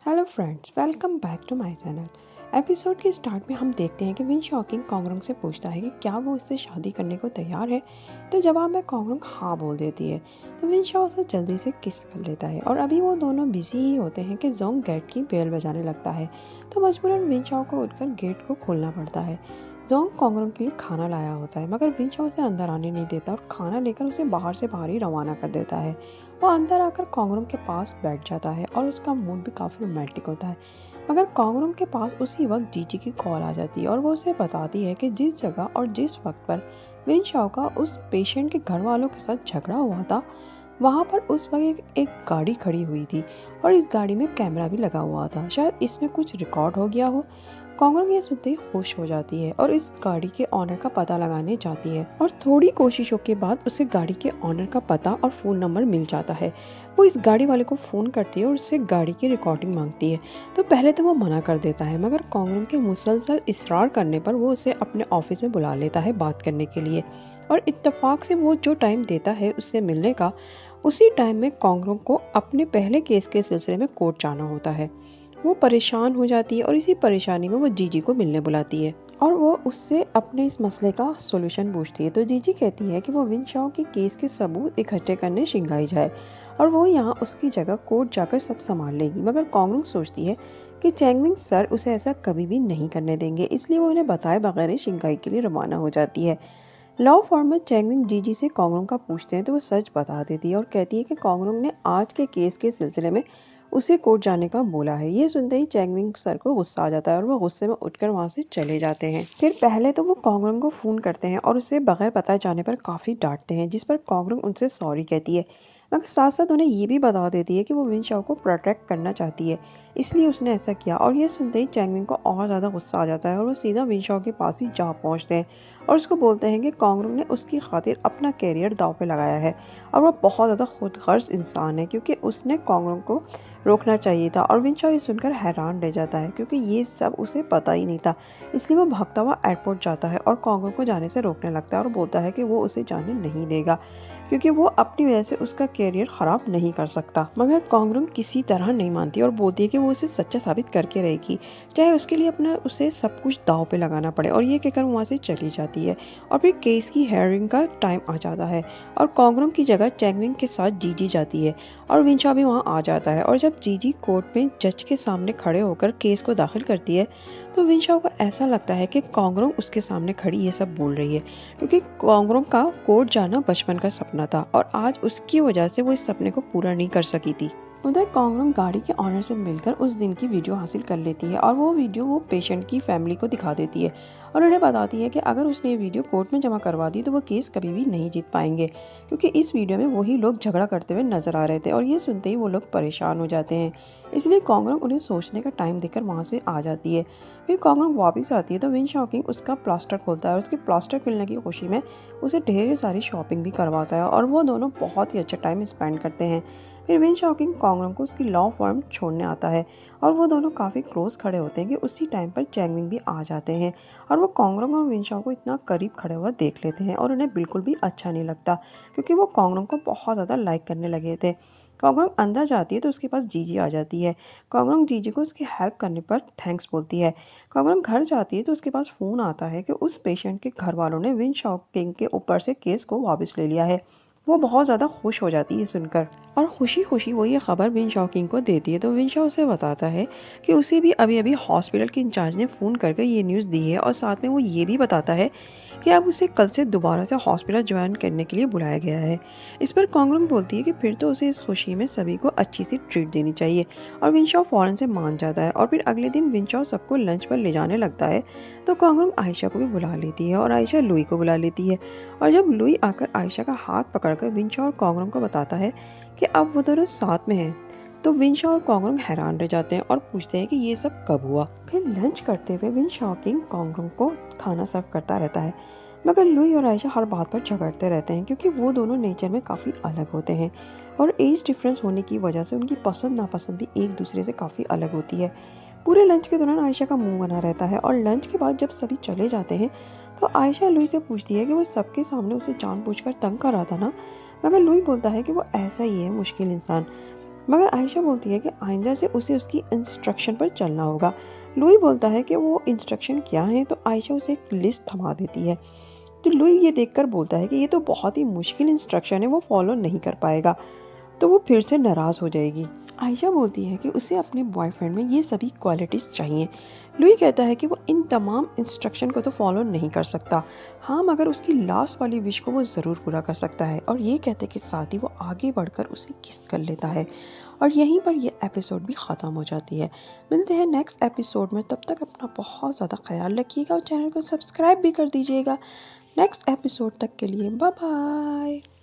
Hello friends, welcome back to my channel. Episode के start में हम देखते हैं कि विन शॉकिंग कॉन्गरोंग से पूछता है कि क्या वो इससे शादी करने को तैयार है। तो जवाब में कॉन्गरोंग हाँ बोल देती है। तो विन शॉ उसे जल्दी से किस कर लेता है और अभी वो दोनों बिजी ही होते हैं कि जोंग गेट की बेल बजाने लगता है। तो मजबूरन विन शॉ को उठकर गेट को खोलना पड़ता है। जोंग कॉन्गरोंग के लिए खाना लाया होता है, मगर विन शॉ उसे अंदर आने नहीं देता और खाना लेकर उसे बाहर से बाहर ही रवाना कर देता है। वो अंदर आकर कॉन्गरोंग के पास बैठ जाता है और उसका मूड भी काफ़ी रोमांटिक होता है। मगर कॉन्गरोंग के पास उसी वक्त जीजी की कॉल आ जाती है और वो उसे बताती है कि जिस जगह और जिस वक्त पर विन शॉ का उस पेशेंट के घर वालों के साथ झगड़ा हुआ था, वहाँ पर उस वक्त एक गाड़ी खड़ी हुई थी और इस गाड़ी में कैमरा भी लगा हुआ था। शायद इसमें कुछ रिकॉर्ड हो गया हो। कॉन्गरोंग ये सुनते ही खुश हो जाती है और इस गाड़ी के ऑनर का पता लगाने जाती है और थोड़ी कोशिशों के बाद उसे गाड़ी के ऑनर का पता और फ़ोन नंबर मिल जाता है। वो इस गाड़ी वाले को फ़ोन करती है और उससे गाड़ी की रिकॉर्डिंग मांगती है। तो पहले तो वो मना कर देता है, मगर कॉन्गरोंग के मुसलसल इसरार करने पर वो उसे अपने ऑफिस में बुला लेता है बात करने के लिए। और इत्तेफाक से वो जो टाइम देता है उससे मिलने का, उसी टाइम में कॉन्गरोंग को अपने पहले केस के सिलसिले में कोर्ट जाना होता है। वो परेशान हो जाती है और इसी परेशानी में वो जीजी को मिलने बुलाती है और वो उससे अपने इस मसले का सॉल्यूशन पूछती है। तो जीजी कहती है कि वो विन शॉ के केस के सबूत इकट्ठे करने शिंगाई जाए और वो यहाँ उसकी जगह कोर्ट जाकर सब संभाल लेगी। मगर कॉन्गरोंग सोचती है कि चैंगमिंग सर उसे ऐसा कभी भी नहीं करने देंगे, इसलिए वो उन्हें बताए बगैर ही शिंगाई के लिए रवाना हो जाती है। लॉ फॉर्म में चैंगमिंग जीजी से कॉन्गरोंग का पूछते हैं तो वो सच बता देती है और कहती है कि कॉन्गरोंग ने आज के केस के सिलसिले में उसे कोर्ट जाने का बोला है। ये सुनते ही चैंगमिंग सर को गुस्सा आ जाता है और वो गुस्से में उठकर वहाँ से चले जाते हैं। फिर पहले तो वो कॉन्गरोंग को फ़ोन करते हैं और उसे बगैर बताए जाने पर काफ़ी डांटते हैं, जिस पर कॉन्गरोंग उनसे सॉरी कहती है। मगर साथ साथ उन्हें ये भी बता देती है कि वो विन शॉ को प्रोटेक्ट करना चाहती है, इसलिए उसने ऐसा किया। और ये सुनते ही चैंगमिंग को और ज़्यादा गुस्सा आ जाता है और वो सीधा विन शॉ के पास ही जा पहुँचते हैं और उसको बोलते हैं कि कॉन्गरोंग ने उसकी खातिर अपना कैरियर दांव पे लगाया है और वो बहुत ज़्यादा खुदगर्ज इंसान है, क्योंकि उसने कॉन्गरोंग को रोकना चाहिए था। और विन शॉ ये सुनकर हैरान रह जाता है क्योंकि ये सब उसे पता ही नहीं था। इसलिए वो भागता हुआ एयरपोर्ट जाता है और कॉन्गरोंग को जाने से रोकने लगता है और बोलता है कि वो उसे जाने नहीं देगा, क्योंकि वो अपनी वजह से उसका कैरियर ख़राब नहीं कर सकता। मगर कॉन्गरोंग किसी तरह नहीं मानती और बोलती है कि वो उसे सच्चा साबित करके रहेगी, चाहे उसके लिए अपना उसे सब कुछ दांव पे लगाना पड़े। और ये कहकर वहाँ से चली जाती है और फिर केस की हेयरिंग का टाइम आ जाता है और कॉन्गरोंग की जगह चैंगमिंग के साथ जीजी जाती है और विन शॉ भी वहाँ आ जाता है। और जब जीजी कोर्ट में जज के सामने खड़े होकर केस को दाखिल करती है तो विन शॉ को ऐसा लगता है कि कॉन्गरोंग उसके सामने खड़ी ये सब बोल रही है, क्योंकि कॉन्गरोंग का कोर्ट जाना बचपन का सपना था और आज उसकी वजह से वो इस सपने को पूरा नहीं कर सकी थी। उधर कॉन्गरोंग गाड़ी के ऑनर से मिलकर उस दिन की वीडियो हासिल कर लेती है और वो वीडियो वो पेशेंट की फैमिली को दिखा देती है और उन्हें बताती है कि अगर उसने ये वीडियो कोर्ट में जमा करवा दी तो वो केस कभी भी नहीं जीत पाएंगे, क्योंकि इस वीडियो में वही लोग झगड़ा करते हुए नजर आ रहे थे। और ये सुनते ही वो लोग परेशान हो जाते हैं, इसलिए कॉन्गरोंग उन्हें सोचने का टाइम देकर वहाँ से आ जाती है। फिर कॉन्गरोंग वापस आती है तो विन शॉकिंग उसका प्लास्टर खोलता है और उसके प्लास्टर खुलने की खुशी में उसे ढेर सारी शॉपिंग भी करवाता है और वो दोनों बहुत ही अच्छा टाइम स्पेंड करते हैं। फिर विन शॉकिंग कॉन्गरोंग को उसकी लॉ फर्म छोड़ने आता है और वो दोनों काफ़ी क्लोज खड़े होते हैं कि उसी टाइम पर चैंगमिंग भी आ जाते हैं और वो कॉन्गरोंग और विन शॉ को इतना करीब खड़े हुआ देख लेते हैं और उन्हें बिल्कुल भी अच्छा नहीं लगता, क्योंकि वो कॉन्गरोंग को बहुत ज़्यादा लाइक करने लगे थे। कॉन्गरोंग अंदर जाती है तो उसके पास जीजी आ जाती है। कॉन्गरोंग जीजी को उसकी हेल्प करने पर थैंक्स बोलती है। कॉन्गरोंग घर जाती है तो उसके पास फ़ोन आता है कि उस पेशेंट के घर वालों ने विन शॉकिंग के ऊपर से केस को वापस ले लिया है। वो बहुत ज़्यादा खुश हो जाती है सुनकर और खुशी खुशी वो ये खबर विन शॉकिंग को देती है। तो विन शॉ उसे बताता है कि उसे भी अभी अभी हॉस्पिटल के इंचार्ज ने फ़ोन करके ये न्यूज़ दी है और साथ में वो ये भी बताता है कि अब उसे कल से दोबारा से हॉस्पिटल ज्वाइन करने के लिए बुलाया गया है। इस पर कॉन्गरोंग बोलती है कि फिर तो उसे इस खुशी में सभी को अच्छी सी ट्रीट देनी चाहिए और विन शॉ फ़ौरन से मान जाता है। और फिर अगले दिन विन शॉ सबको लंच पर ले जाने लगता है तो कॉन्गरोंग आयशा को भी बुला लेती है और आयशा लुई को बुला लेती है। और जब लुई आकर आयशा का हाथ पकड़कर विन शॉ और कॉन्गरोंग को बताता है कि अब वो दोनों साथ में हैं, तो विन शॉ और कॉन्गरोंग हैरान रह जाते हैं और पूछते हैं कि ये सब कब हुआ। फिर लंच करते हुए विन शॉकिंग कॉन्गरोंग को खाना सर्व करता रहता है, मगर लुई और आयशा हर बात पर झगड़ते रहते हैं, क्योंकि वो दोनों नेचर में काफ़ी अलग होते हैं और एज डिफरेंस होने की वजह से उनकी पसंद नापसंद भी एक दूसरे से काफ़ी अलग होती है। पूरे लंच के दौरान आयशा का मुंह बना रहता है और लंच के बाद जब सभी चले जाते हैं तो आयशा लुई से पूछती है कि वो सबके सामने उसे जानबूझकर तंग कर रहा था ना। मगर लुई बोलता है कि वो ऐसा ही है, मुश्किल इंसान। मगर आयशा बोलती है कि आइंदा से उसे उसकी इंस्ट्रक्शन पर चलना होगा। लुई बोलता है कि वो इंस्ट्रक्शन क्या है, तो आयशा उसे एक लिस्ट थमा देती है। तो लुई ये देखकर बोलता है कि ये तो बहुत ही मुश्किल इंस्ट्रक्शन है, वो फॉलो नहीं कर पाएगा। तो वो फिर से नाराज़ हो जाएगी। आयशा बोलती है कि उसे अपने बॉयफ्रेंड में ये सभी क्वालिटीज़ चाहिए। लुई कहता है कि वो इन तमाम इंस्ट्रक्शन को तो फॉलो नहीं कर सकता, हाँ मगर उसकी लास्ट वाली विश को वो ज़रूर पूरा कर सकता है। और ये कहते के साथ ही वो आगे बढ़कर उसे किस कर लेता है। और यहीं पर ये एपिसोड भी ख़त्म हो जाती है। मिलते हैं नेक्स्ट एपिसोड में, तब तक अपना बहुत ज़्यादा ख्याल रखिएगा और चैनल को सब्सक्राइब भी कर दीजिएगा। नेक्स्ट एपिसोड तक के लिए बाय बाय।